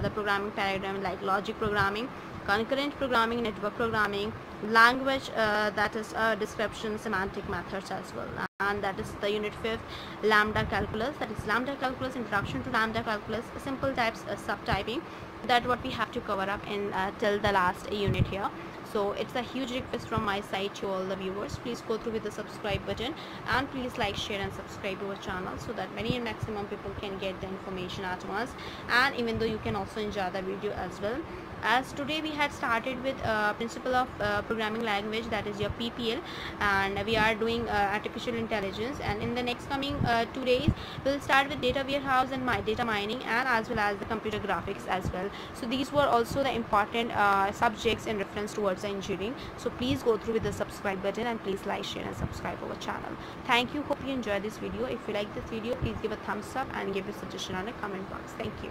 logic programming, concurrent programming, network programming, language that is description, semantic methods as well. And that is the unit 5th, lambda calculus, that is lambda calculus, introduction to lambda calculus, simple types, subtyping. That what we have to cover up in till the last unit here. So it's a huge request from my side to all the viewers, please go through with the subscribe button and please like, share and subscribe to our channel so that many and maximum people can get the information at once, and even though you can also enjoy the video as well. As today we had started with principle of programming language, that is your PPL, and we are doing artificial intelligence, and in the next coming 2 days we'll start with data warehouse and data mining, and as well as the computer graphics as well. So these were also the important subjects in reference towards the engineering. So please go through with the subscribe button and please like, share and subscribe our channel. Thank you, hope you enjoyed this video. If you like this video, please give a thumbs up and give a suggestion on the comment box. Thank you.